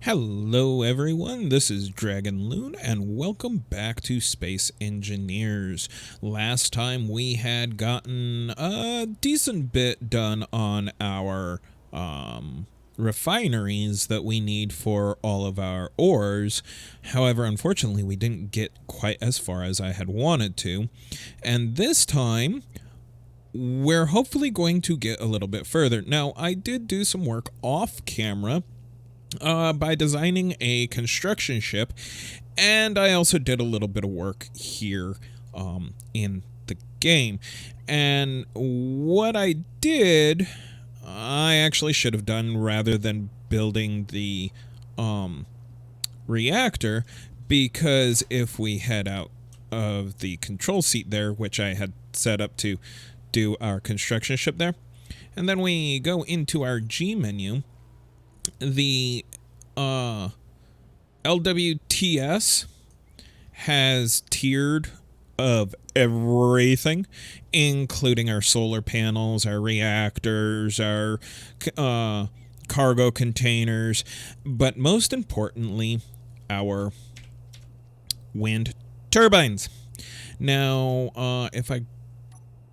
Hello everyone, this is DragonLoon and welcome back to Space Engineers. Last time we had gotten a decent bit done on our refineries that we need for all of our ores. However, unfortunately we didn't get quite as far as I had wanted to. And this time we're hopefully going to get a little bit further. Now, I did do some work off camera by designing a construction ship, and I also did a little bit of work here in the game. And what I did, I actually should have done rather than building the reactor, because if we head out of the control seat there, which I had set up to do our construction ship there, and then we go into our G menu, the LWTS has tiered of everything, including our solar panels, our reactors, our cargo containers, but most importantly, our wind turbines. Now, if I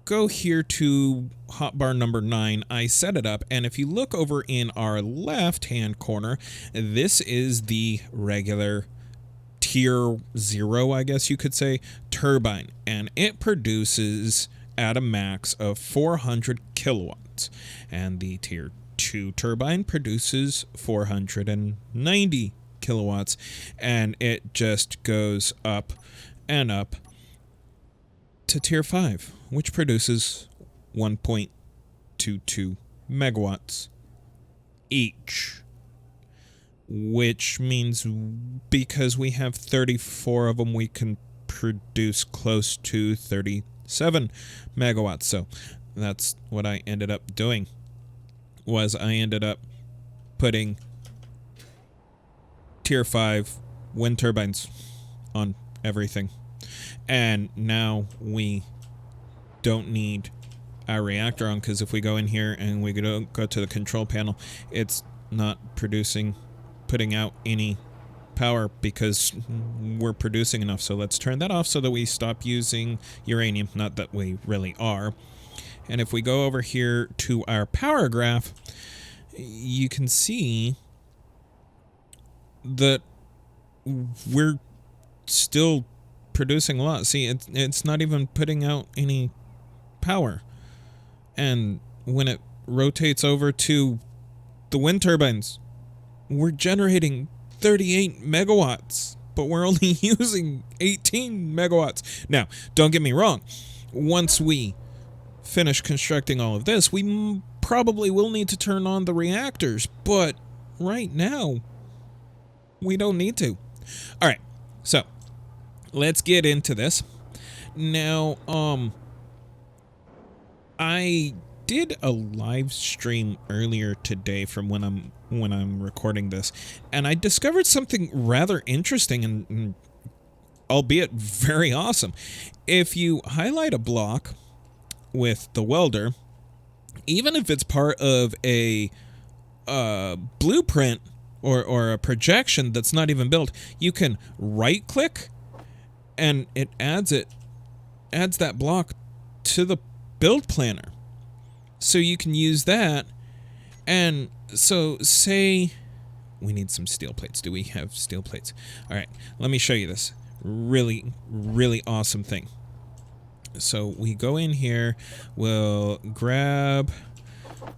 go here to hotbar number 9, I set it up, and if you look over in our left hand corner, this is the regular tier 0, I guess you could say, turbine, and it produces at a max of 400 kilowatts, and the tier 2 turbine produces 490 kilowatts, and it just goes up and up to tier 5, which produces 1.22 megawatts each, which means because we have 34 of them, we can produce close to 37 megawatts. So that's what I ended up doing, was I ended up putting tier 5 wind turbines on everything. And now we don't need our reactor on, because if we go in here and we go to the control panel, it's not putting out any power because we're producing enough. So let's turn that off so that we stop using uranium. Not that we really are. And if we go over here to our power graph, you can see that we're still producing a lot. See, it's not even putting out any power. And when it rotates over to the wind turbines, we're generating 38 megawatts, but we're only using 18 megawatts. Now, don't get me wrong. Once we finish constructing all of this, we probably will need to turn on the reactors, but right now, we don't need to. All right, so let's get into this. Now, I did a live stream earlier today from when I'm recording this, and I discovered something rather interesting and albeit very awesome. If you highlight a block with the welder, even if it's part of a blueprint or a projection that's not even built, you can right click and it adds that block to the build planner, so you can use that. And so say we need some steel plates. Do we have steel plates? All right, let me show you this really awesome thing. So we go in here, we'll grab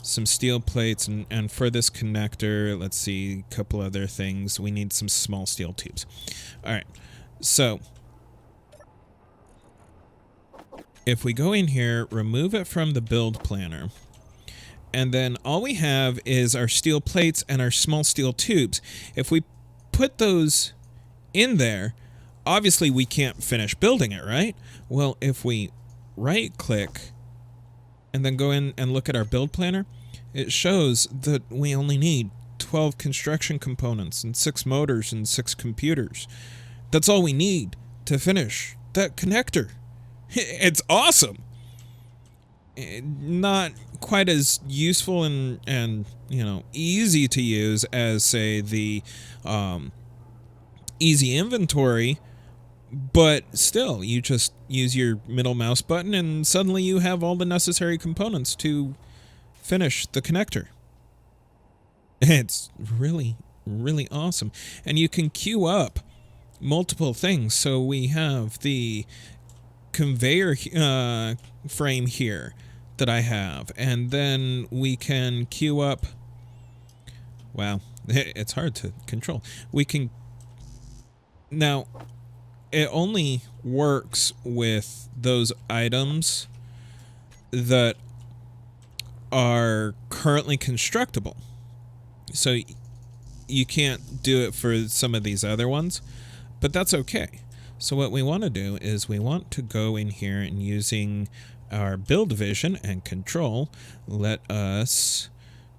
some steel plates, and for this connector, let's see, a couple other things. We need some small steel tubes. All right, so if we go in here, remove it from the build planner, and then all we have is our steel plates and our small steel tubes. If we put those in there, obviously we can't finish building it, right? Well, if we right click and then go in and look at our build planner, it shows that we only need 12 construction components and 6 motors and 6 computers. That's all we need to finish that connector. It's awesome. not quite as useful and easy to use as, say, the um, easy inventory, but still, you just use your middle mouse button and suddenly you have all the necessary components to finish the connector. It's really, really awesome. And you can queue up multiple things. So we have the conveyor frame here that I have, and then we can queue up, wow, it's hard to control. We can, now, it only works with those items that are currently constructible. So you can't do it for some of these other ones, but that's okay. So what we want to do is we want to go in here and, using our build vision and control, let us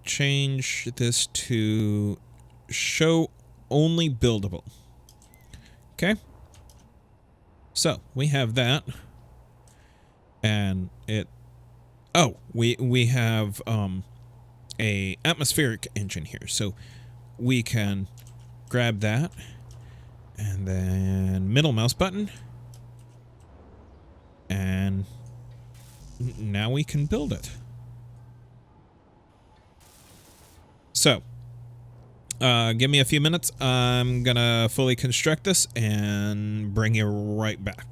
change this to show only buildable. Okay. So we have that, and we have a atmospheric engine here, so we can grab that and then middle mouse button, and now we can build it. So give me a few minutes. I'm gonna fully construct this and bring you right back.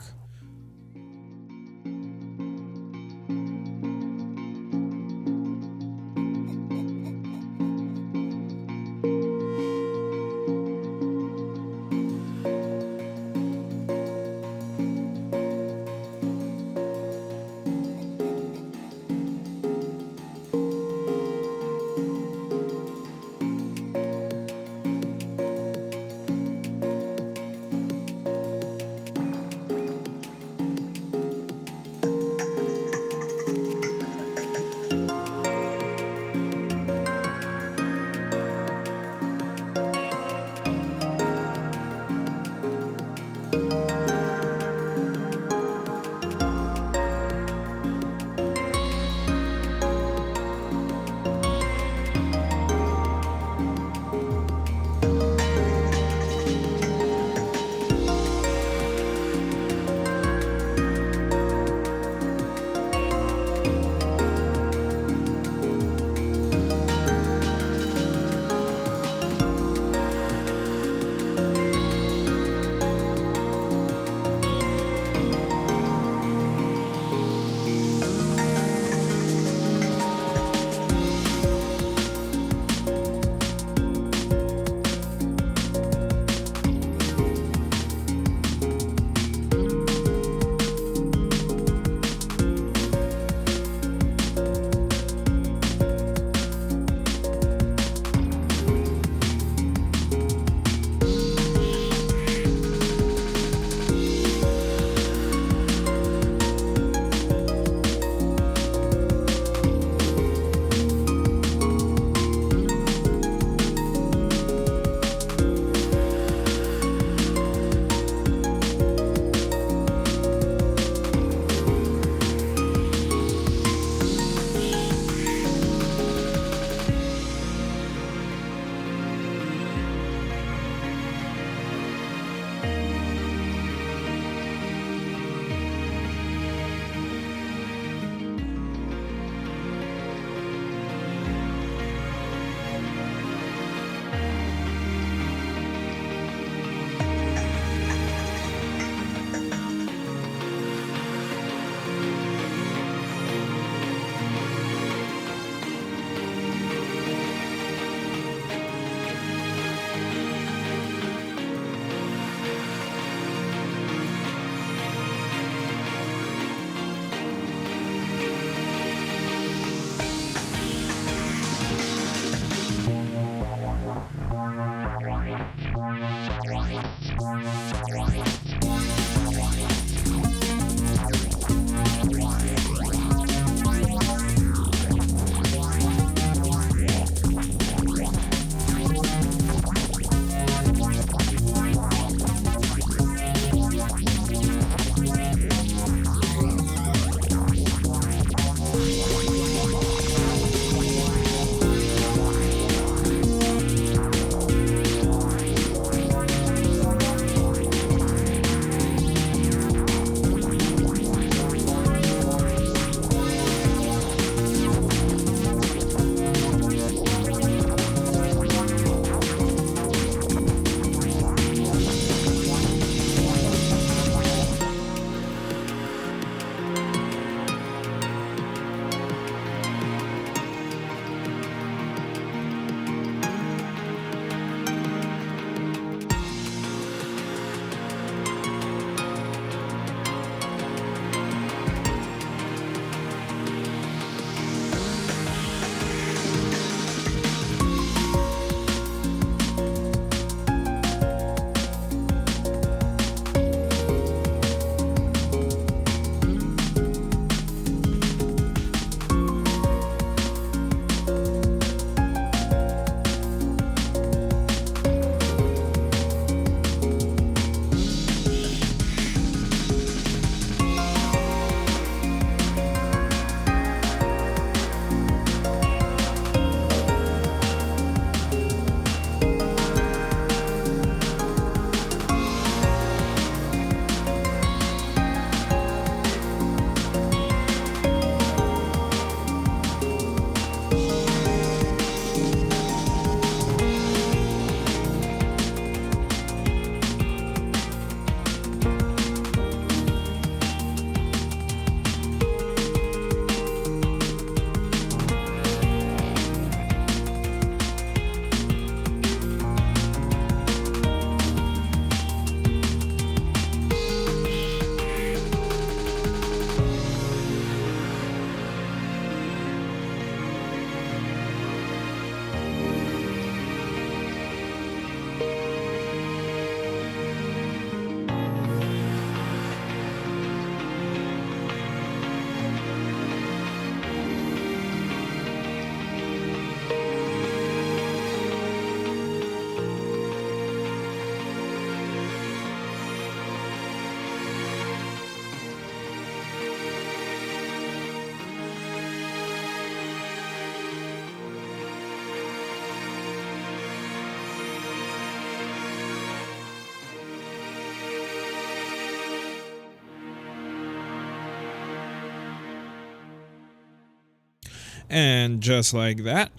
And just like that,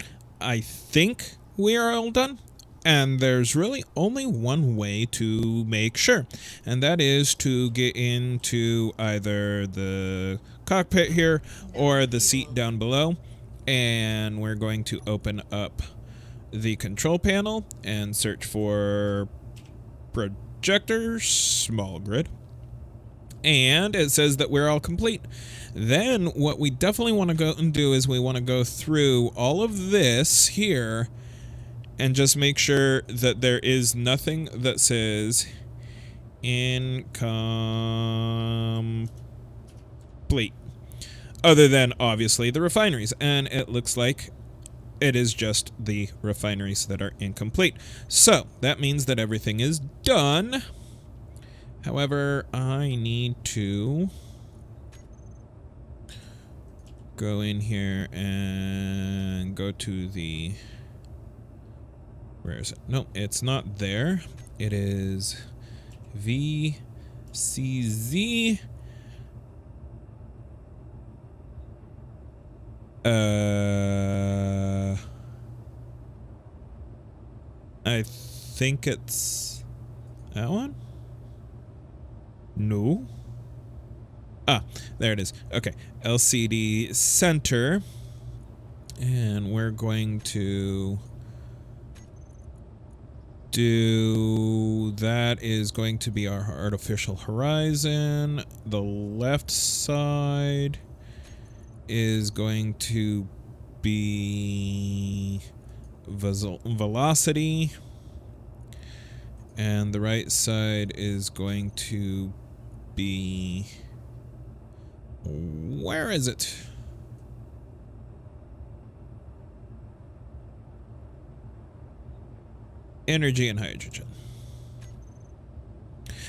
I think we are all done. And there's really only one way to make sure, and that is to get into either the cockpit here or the seat down below. And we're going to open up the control panel and search for projectors, small grid. And it says that we're all complete. Then what we definitely want to go and do is we want to go through all of this here and just make sure that there is nothing that says incomplete, other than obviously the refineries. And it looks like it is just the refineries that are incomplete. So that means that everything is done. However, I need to go in here and go to the... Where is it? No, it's not there. It is VCZ. I think it's that one? No. Ah, there it is. Okay, LCD center. And we're going to do... That is going to be our artificial horizon. The left side is going to be velocity, and the right side is going to be... Where is it? Energy and hydrogen.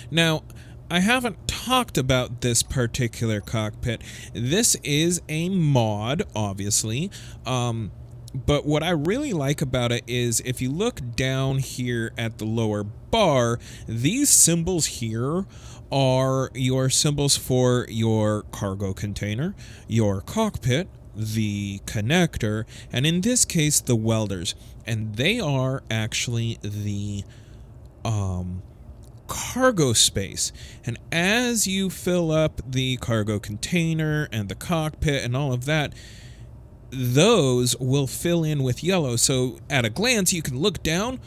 Now, I haven't talked about this particular cockpit. This is a mod, obviously. But what I really like about it is if you look down here at the lower bar, these symbols here are your symbols for your cargo container, your cockpit, the connector, and in this case, the welders. And they are actually the cargo space. And as you fill up the cargo container and the cockpit and all of that, those will fill in with yellow. So at a glance, you can look down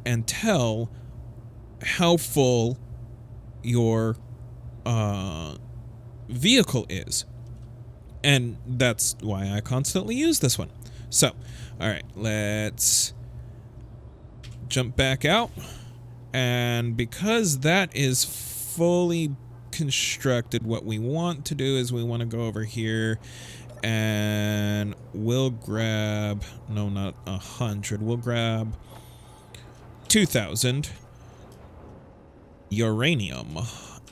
and tell how full your vehicle is. And that's why I constantly use this one. So, all right, let's jump back out. And because that is fully constructed, what we want to do is we want to go over here and we'll grab, no, not 100, we'll grab 2,000 uranium,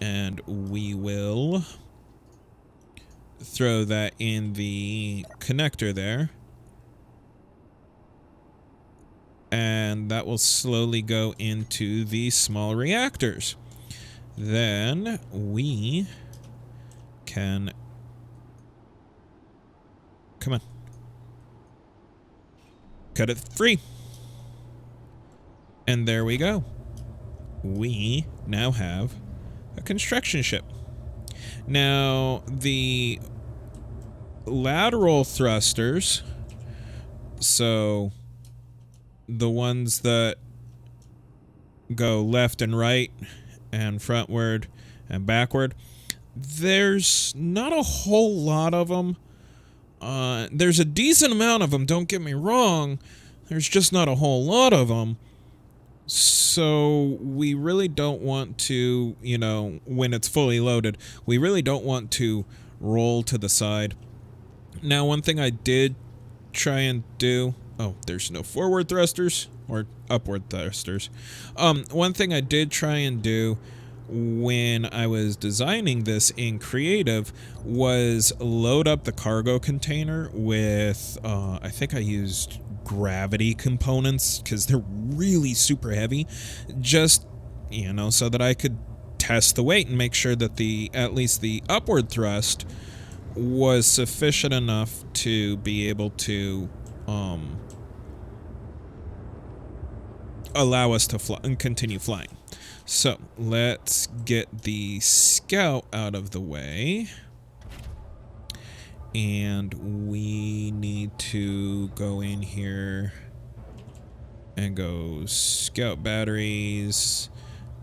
and we will throw that in the connector there, and that will slowly go into the small reactors. Then we can... Come on. Cut it free. And there we go. We now have a construction ship. Now, the lateral thrusters, so the ones that go left and right and frontward and backward, there's not a whole lot of them. There's a decent amount of them, don't get me wrong. There's just not a whole lot of them. So we really don't want to, you know, when it's fully loaded, we really don't want to roll to the side. Now, one thing I did try and do... Oh, there's no forward thrusters or upward thrusters. One thing I did try and do when I was designing this in creative was load up the cargo container with, I think I used gravity components because they're really super heavy, just, you know, so that I could test the weight and make sure that at least the upward thrust was sufficient enough to be able to allow us to fly and continue flying. So let's get the scout out of the way. And we need to go in here and go scout batteries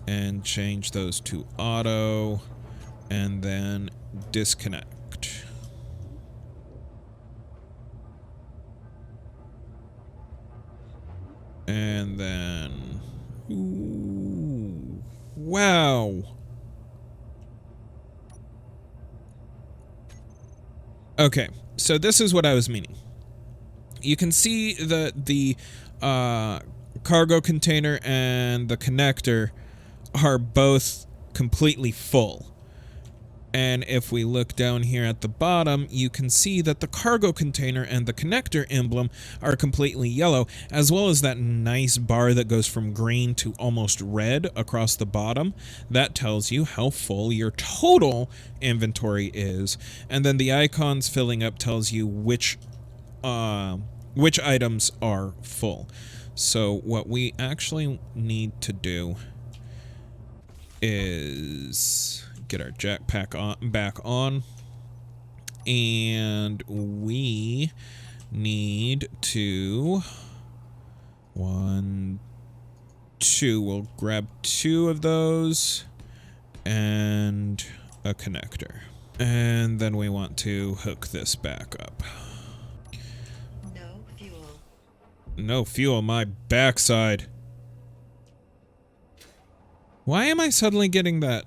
and change those to auto and then disconnect. And then, ooh, wow. Okay, so this is what I was meaning. You can see that the cargo container and the connector are both completely full. And if we look down here at the bottom, you can see that the cargo container and the connector emblem are completely yellow, as well as that nice bar that goes from green to almost red across the bottom. That tells you how full your total inventory is. And then the icons filling up tells you which items are full. So what we actually need to do is get our jetpack back on, and we need to we'll grab 2 of those and a connector, and then we want to hook this back up. No fuel, my backside. Why am I suddenly getting that?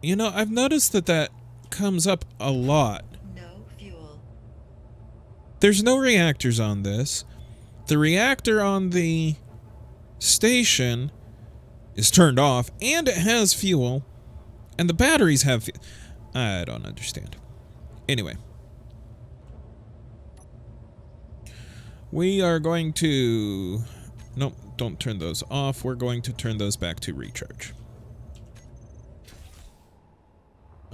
You know, I've noticed that comes up a lot. No fuel. There's no reactors on this. The reactor on the station is turned off, and it has fuel, and the batteries have fuel. I don't understand. Anyway. We are going to... Nope, don't turn those off. We're going to turn those back to recharge.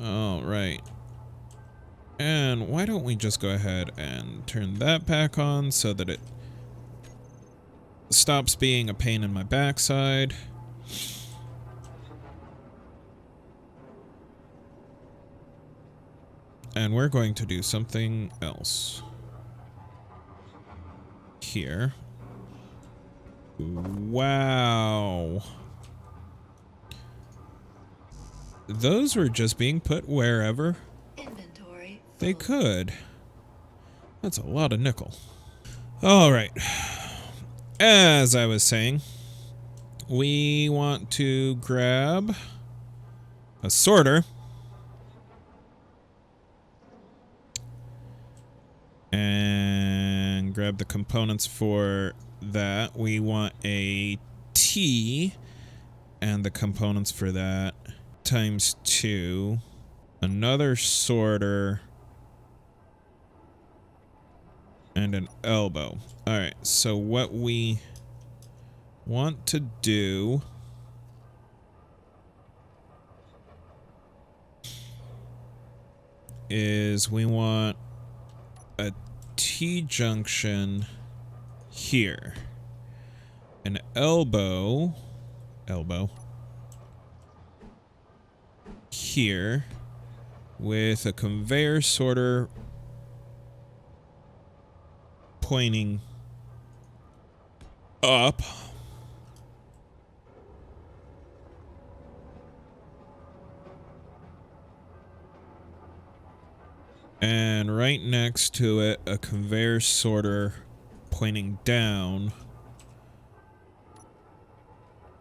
Alright. And why don't we just go ahead and turn that back on so that it stops being a pain in my backside. And we're going to do something else. Here. Wow. Those were just being put wherever they could. That's a lot of nickel. Alright. As I was saying, we want to grab a sorter. And grab the components for that. We want a T and the components for that times 2. Another sorter. And an elbow. Alright, so what we want to do is we want a T-junction here. An elbow here with a conveyor sorter pointing up. And right next to it, a conveyor sorter pointing down.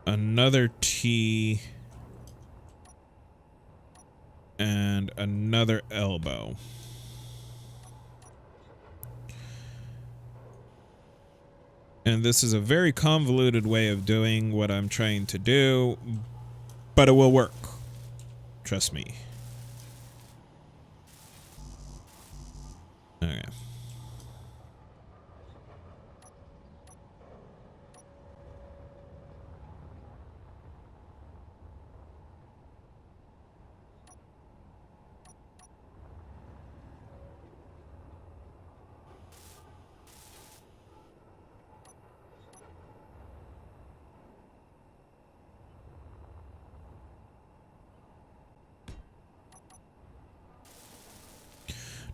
Another T. And another elbow. And this is a very convoluted way of doing what I'm trying to do, but it will work. Trust me. Okay.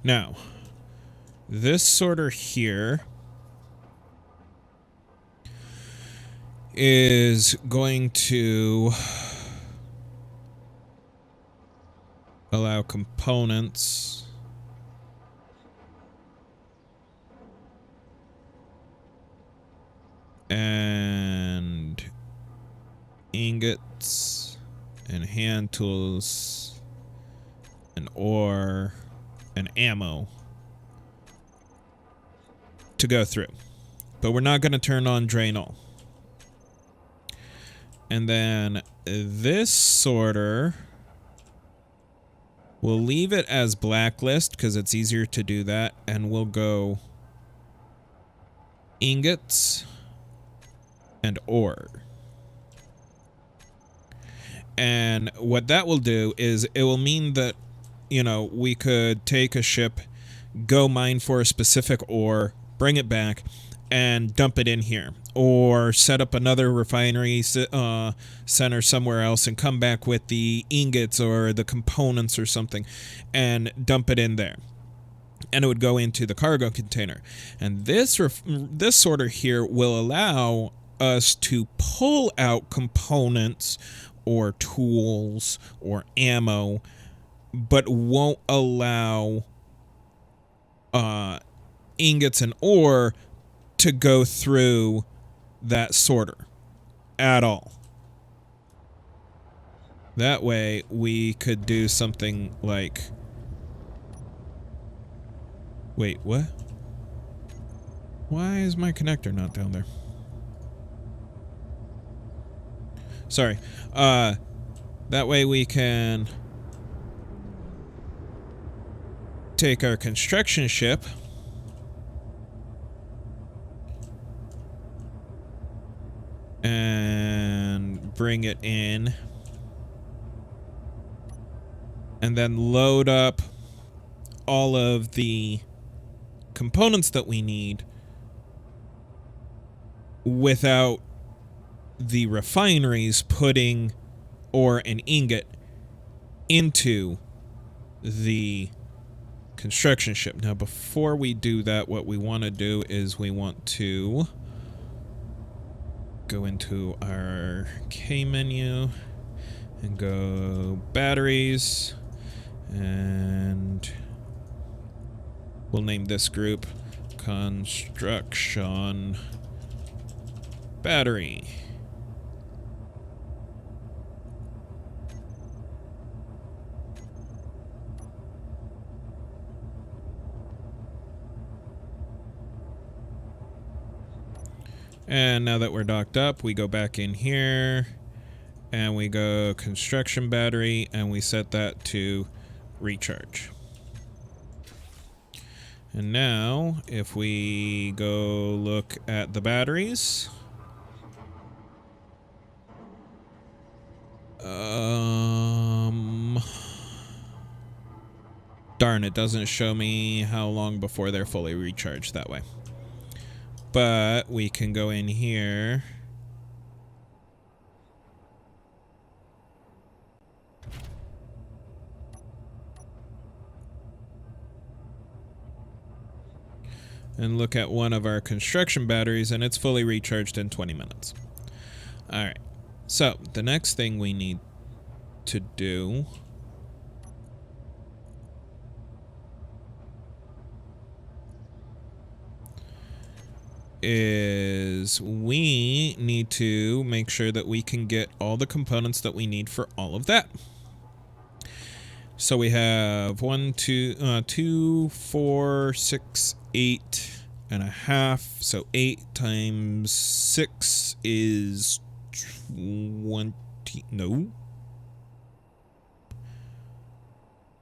Now, this sorter here is going to allow components and ingots and hand tools and ore and ammo to go through. But we're not going to turn on drain all. And then this sorter, we'll leave it as blacklist because it's easier to do that. And we'll go ingots and ore. And what that will do is it will mean that, you know, we could take a ship, go mine for a specific ore, bring it back, and dump it in here. Or set up another refinery center somewhere else and come back with the ingots or the components or something and dump it in there. And it would go into the cargo container. And this sorter here will allow us to pull out components or tools or ammo, but won't allow ingots and ore to go through that sorter at all. That way we could do something like, wait, what? Why is my connector not down there? Sorry. That way we can take our construction ship and bring it in and then load up all of the components that we need without the refineries putting ore and ingot into the construction ship. Now, before we do that, what we want to do is we want to go into our K menu and go batteries, and we'll name this group construction battery. And now that we're docked up, we go back in here and we go construction battery and we set that to recharge. And now if we go look at the batteries, darn, it doesn't show me how long before they're fully recharged that way. But we can go in here and look at one of our construction batteries, and it's fully recharged in 20 minutes. Alright, so the next thing we need to do is we need to make sure that we can get all the components that we need for all of that. So we have 2, 4, 6, 8.5. So 8 times 6 is 20. No.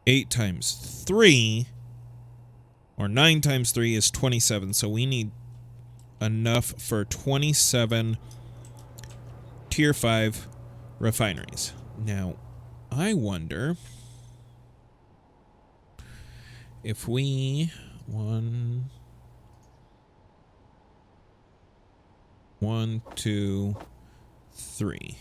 8 times 3, or 9 times 3 is 27. So we need enough for 27 tier 5 refineries. Now, I wonder if we 1, 2, 3.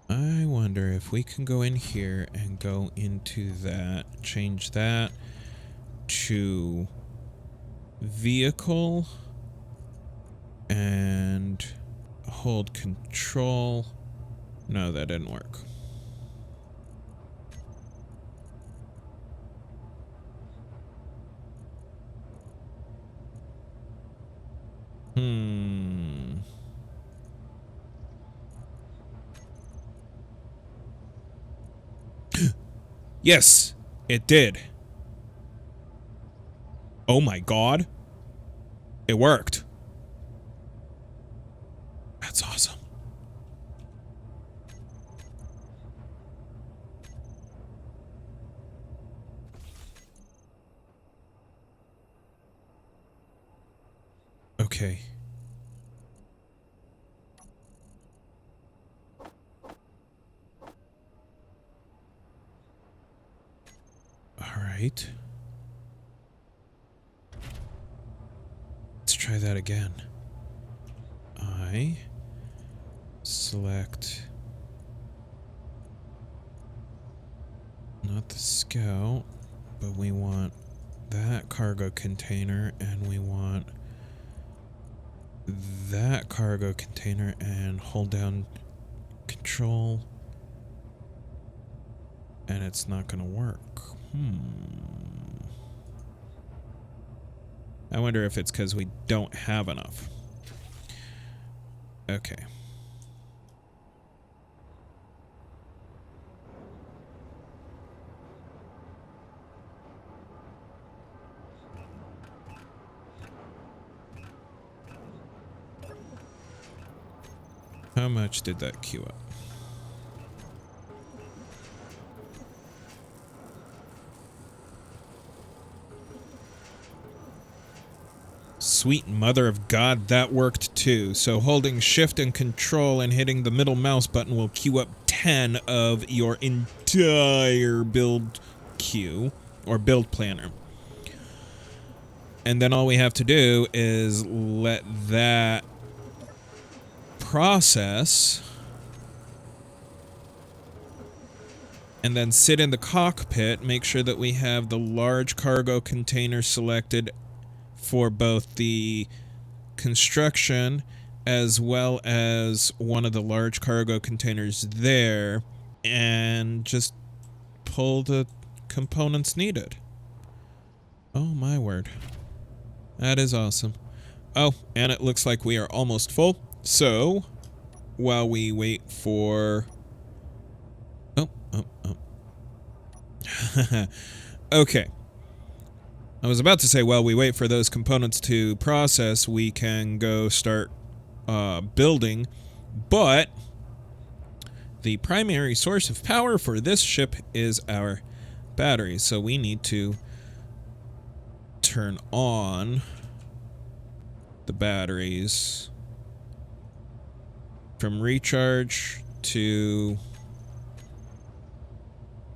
I I wonder if we can go in here and go into that, change that to vehicle and hold control. No, that didn't work. Yes, it did. Oh my god. It worked. That's awesome. Okay. All right. Let's try that again. I select not the scout, but we want that cargo container, and we want that cargo container, and hold down control, and it's not gonna work. I wonder if it's because we don't have enough. Okay. How much did that queue up? Sweet mother of God, that worked too. So holding shift and control and hitting the middle mouse button will queue up 10 of your entire build queue, or build planner. And then all we have to do is let that process, and then sit in the cockpit, make sure that we have the large cargo container selected for both the construction as well as one of the large cargo containers there, and just pull the components needed. Oh my word. That is awesome. Oh, and it looks like we are almost full. So, while we wait for... Okay. I was about to say, while we wait for those components to process, we can go start building, but the primary source of power for this ship is our batteries, so we need to turn on the batteries from recharge to...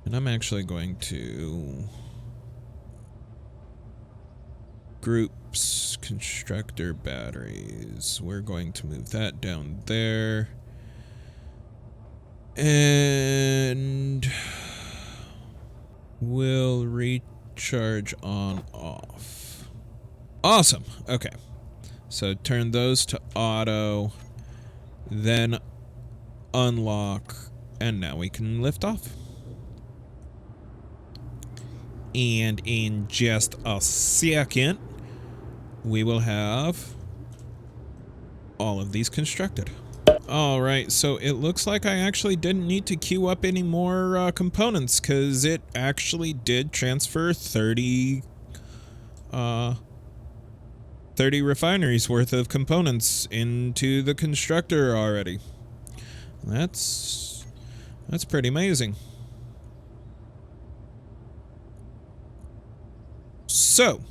And I'm actually going to... Groups, constructor batteries. We're going to move that down there. And we'll recharge on off. Awesome. Okay. So turn those to auto, then unlock, and now we can lift off. And in just a second, we will have all of these constructed. Alright, so it looks like I actually didn't need to queue up any more components, because it actually did transfer 30 refineries worth of components into the constructor already. That's pretty amazing. So,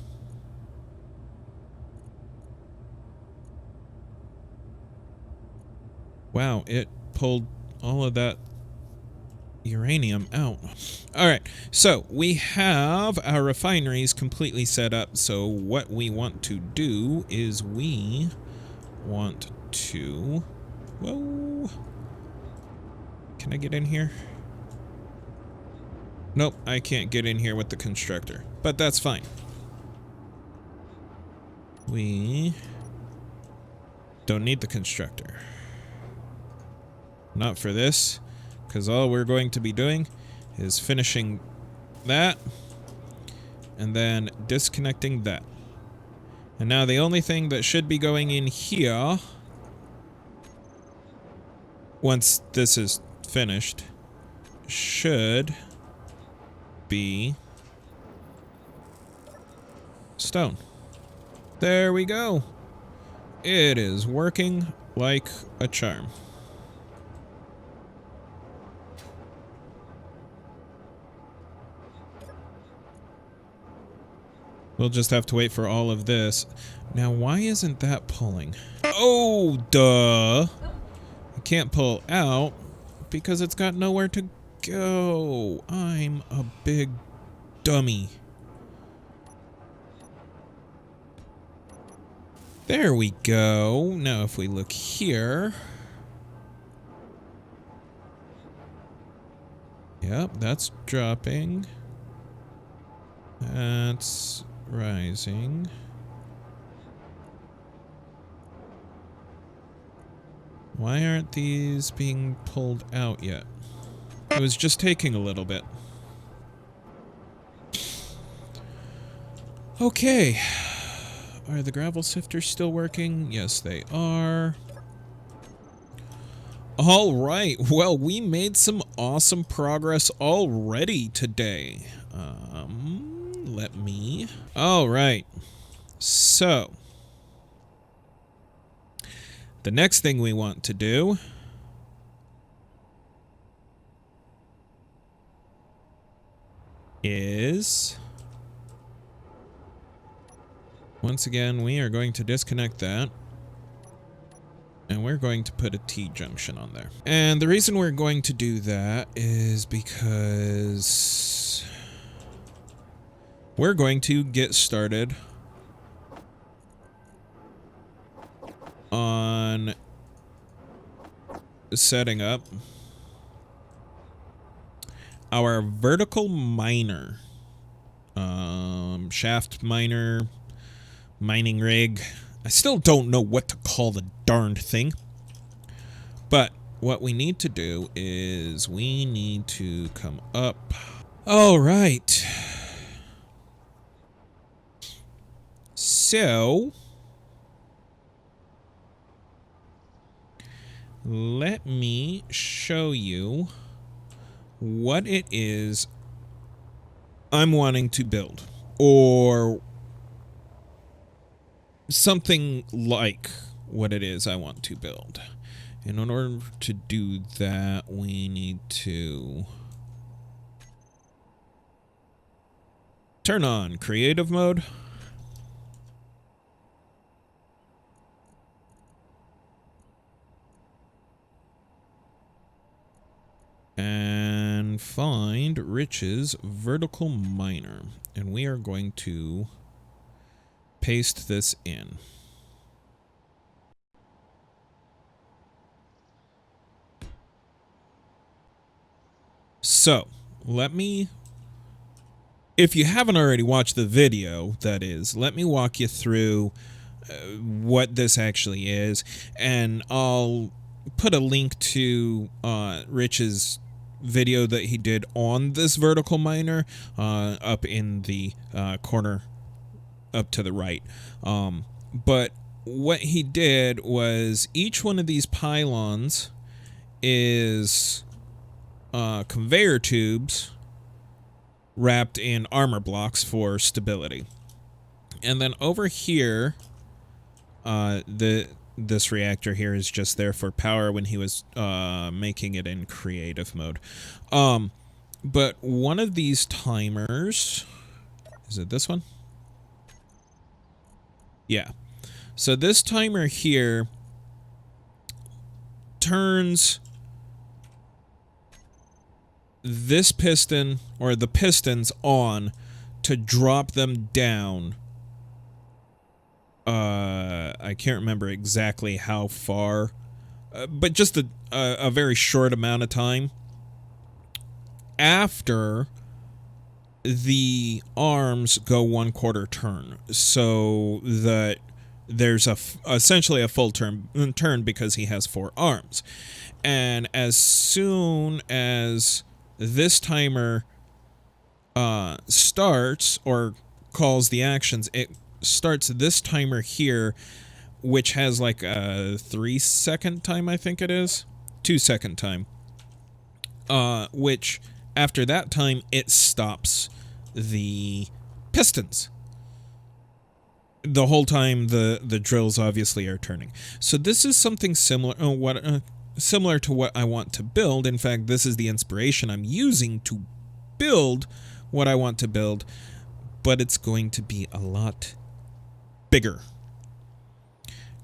wow, it pulled all of that uranium out. All right, so we have our refineries completely set up. So what we want to do is we want to... Whoa. Can I get in here? Nope, I can't get in here with the constructor, but that's fine. We don't need the constructor. Not for this, because all we're going to be doing is finishing that and then disconnecting that. And now the only thing that should be going in here, once this is finished, should be stone. There we go. It is working like a charm. We'll just have to wait for all of this. Now, why isn't that pulling? Oh, duh. I can't pull out because it's got nowhere to go. I'm a big dummy. There we go. Now, if we look here. Yep, that's dropping. That's rising. Why aren't these being pulled out yet? It was just taking a little bit. Okay. Are the gravel sifters still working? Yes, they are. All right. Well, we made some awesome progress already today. Let me... All right. So, the next thing we want to do is... Once again, we are going to disconnect that. And we're going to put a T-junction on there. And the reason we're going to do that is because we're going to get started on setting up our vertical miner. Shaft miner, mining rig. I still don't know what to call the darned thing. But what we need to do is we need to come up. All right. So, let me show you what it is I'm wanting to build, or something like what it is I want to build. And in order to do that, we need to turn on creative mode. And find Rich's vertical miner. And we are going to paste this in. So, let me, if you haven't already watched the video, that is, let me walk you through what this actually is, and I'll put a link to Rich's video that he did on this vertical miner up in the corner up to the right. But what he did was each one of these pylons is conveyor tubes wrapped in armor blocks for stability. And then over here, this reactor here is just there for power when he was making it in creative mode. But one of these timers, is it this one? Yeah. So this timer here turns this piston, or the pistons, on to drop them down. I can't remember exactly how far but just a very short amount of time after the arms go 1/4 turn, so that there's essentially a full turn because he has 4 arms. And as soon as this timer starts or calls the actions, it starts this timer here, which has like a 3-second time, I think it is 2-second time, which after that time it stops the pistons the whole time the drills obviously are turning. So this is something similar similar to what I want to build. In fact, this is the inspiration I'm using to build what I want to build, but it's going to be a lot bigger.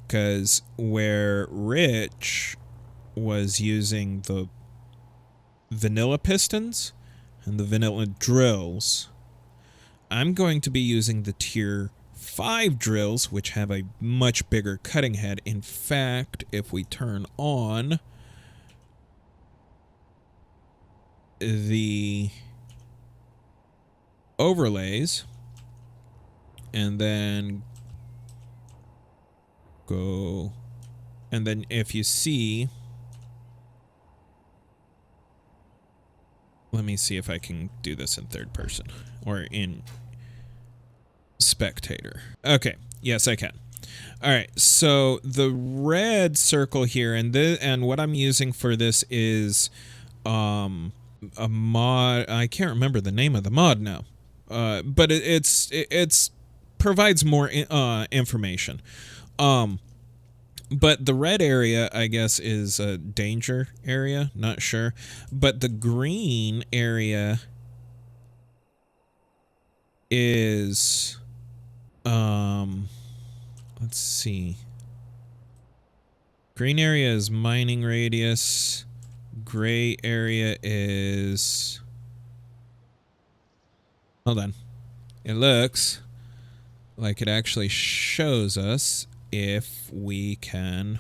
Because where Rich was using the vanilla pistons and the vanilla drills, I'm going to be using the tier 5 drills, which have a much bigger cutting head. In fact, if we turn on the overlays and then go, and then if you see, let me see if I can do this in third person or in spectator. Okay, yes I can. All right, so the red circle here, and what I'm using for this is a mod. I can't remember the name of the mod now, but it's provides more information. But the red area, I guess, is a danger area. Not sure, but the green area is let's see. Green area is mining radius. Gray area is, hold on. It looks like it actually shows us if we can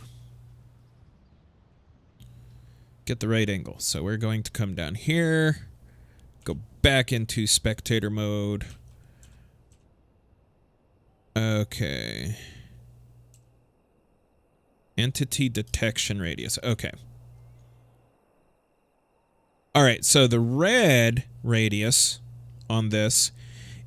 get the right angle. So we're going to come down here, go back into spectator mode. Okay. Entity detection radius. Okay. All right, so the red radius on this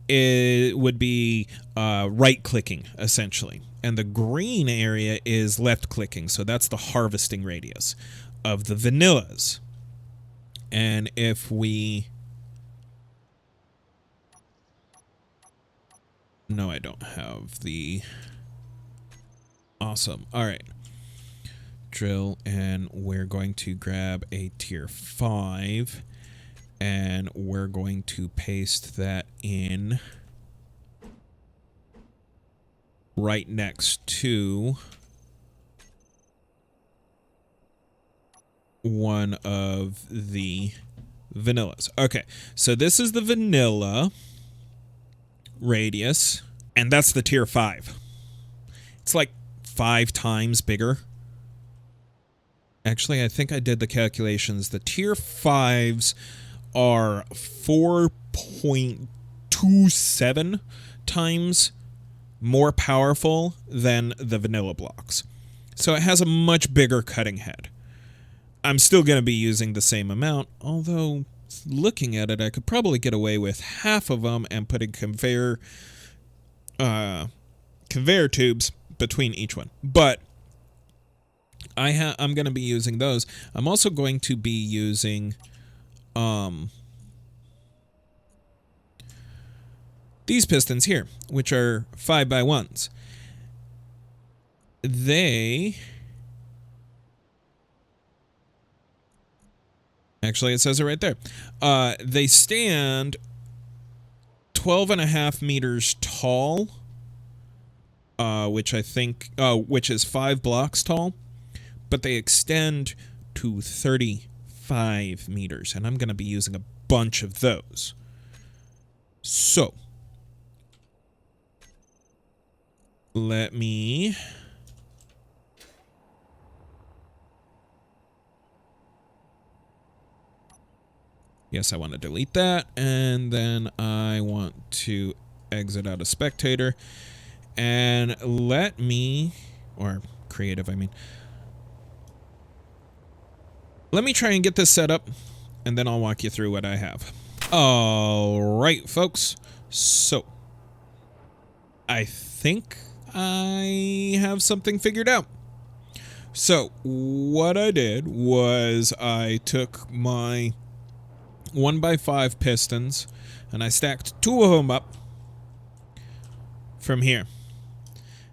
would be right-clicking, essentially. And the green area is left-clicking, so that's the harvesting radius of the vanillas. And if we... No, I don't have the... Awesome. All right. Drill, and we're going to grab a tier 5, and we're going to paste that in right next to one of the vanillas. Okay, so this is the vanilla radius, and that's the tier 5. It's like 5 times bigger. Actually, I think I did the calculations. The tier 5s are 4.27 times more powerful than the vanilla blocks. So it has a much bigger cutting head. I'm still going to be using the same amount, although looking at it, I could probably get away with half of them and putting conveyor tubes between each one. But I'm going to be using those. I'm also going to be using these pistons here, which are 5x1s. They... Actually, it says it right there. They stand 12.5 meters tall, which I think, which is 5 blocks tall, but they extend to 35 meters, and I'm going to be using a bunch of those. So, let me Yes, I want to delete that, and then I want to exit out of spectator, and let me, or creative, I mean, let me try and get this set up, and then I'll walk you through what I have. All right, folks. So, I think I have something figured out. So, what I did was I took my 1x5 pistons and I stacked 2 of them up from here.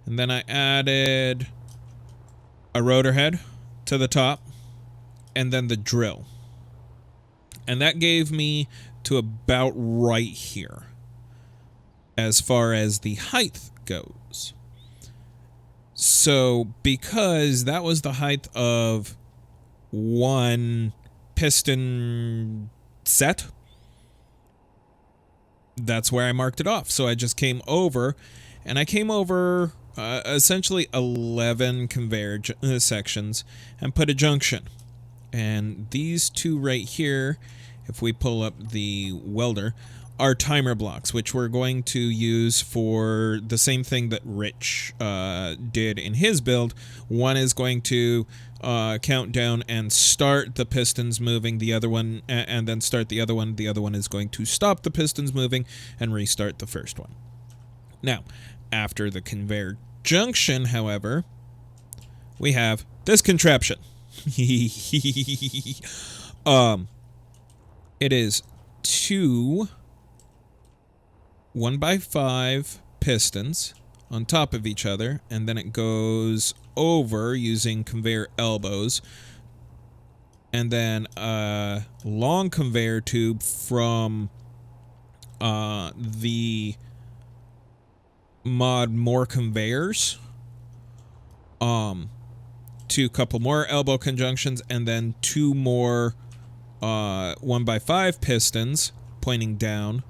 And then I added a rotor head to the top and then the drill. And that gave me to about right here as far as the height goes. So because that was the height of one piston set, that's where I marked it off. So I just came over, and I came over essentially 11 conveyor sections and put a junction. And these 2 right here, if we pull up the welder, are timer blocks, which we're going to use for the same thing that Rich did in his build. One is going to count down and start the pistons moving, the other one, and then start the other one. The other one is going to stop the pistons moving and restart the first one. Now, after the conveyor junction, however, we have this contraption. It is 2 1x5 pistons on top of each other, and then it goes over using conveyor elbows, and then a long conveyor tube from the mod More Conveyors, 2 couple more elbow conjunctions, and then 2 more 1x5 pistons pointing down,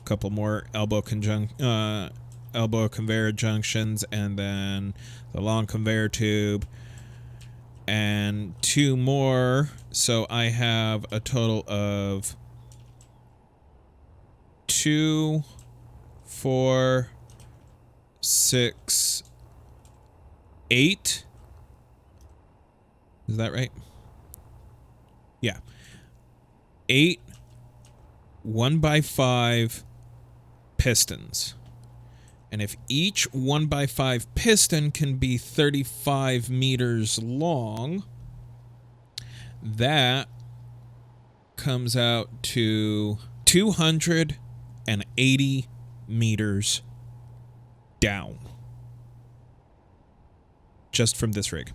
a couple more elbow conveyor junctions, and then the long conveyor tube, and 2 more. So I have a total of 2, 4, 6, 8. Is that right? Yeah. 8 1x5 pistons. And if each 1x5 piston can be 35 meters long, that comes out to 280 meters down. Just from this rig.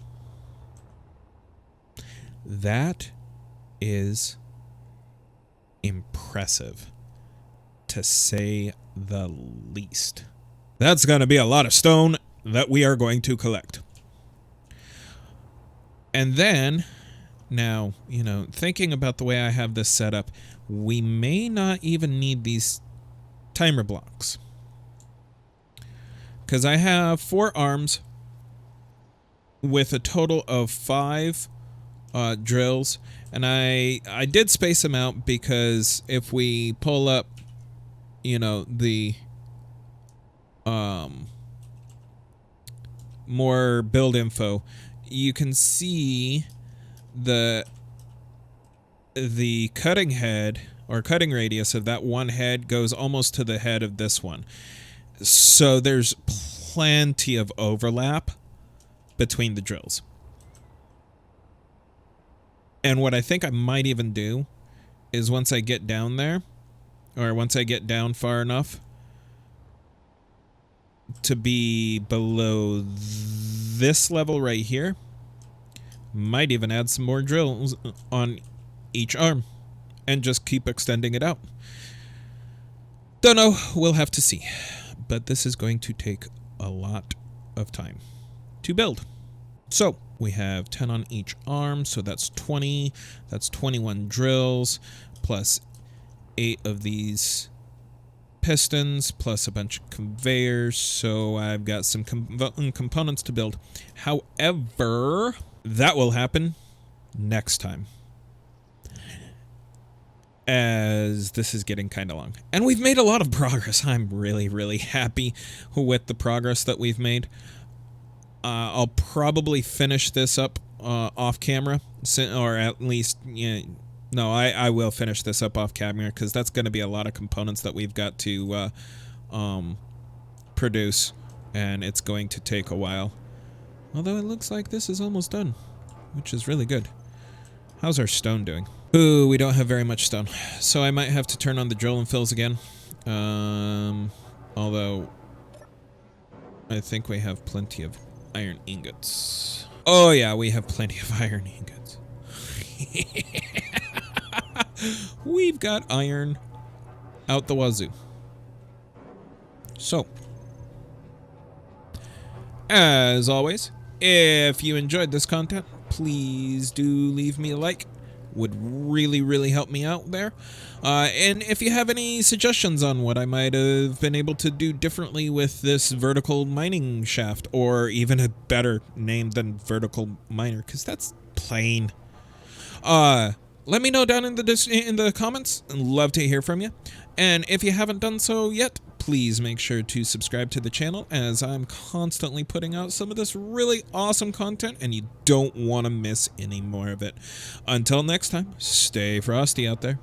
That is impressive, to say the least. That's going to be a lot of stone that we are going to collect. And then, now, you know, thinking about the way I have this set up, we may not even need these timer blocks. Because I have 4 arms with a total of 5 drills, and I did space them out because if we pull up, you know, the more build info, you can see the cutting head or cutting radius of that one head goes almost to the head of this one. So there's plenty of overlap between the drills. And what I think I might even do is once I get down there, or once I get down far enough to be below this level right here, might even add some more drills on each arm and just keep extending it out. Don't know, we'll have to see. But this is going to take a lot of time to build. So we have 10 on each arm, so that's 20. That's 21 drills, plus 8 of these pistons, plus a bunch of conveyors. So I've got some components to build. However, that will happen next time. as this is getting kind of long. And we've made a lot of progress. I'm really, really happy with the progress that we've made. I'll probably finish this up off camera, or at least, no, I will finish this up off camera, because that's going to be a lot of components that we've got to produce, and it's going to take a while. Although it looks like this is almost done, which is really good. How's our stone doing? Ooh, we don't have very much stone, so I might have to turn on the drill and fills again. Although I think we have plenty of iron ingots. Oh yeah, we have plenty of iron ingots. We've got iron out the wazoo. So, as always, if you enjoyed this content, please do leave me a like. Would really, really help me out there. And if you have any suggestions on what I might have been able to do differently with this vertical mining shaft, or even a better name than vertical miner, because that's plain. Let me know down in the comments. I'd love to hear from you. And if you haven't done so yet, please make sure to subscribe to the channel, as I'm constantly putting out some of this really awesome content, and you don't want to miss any more of it. Until next time, stay frosty out there.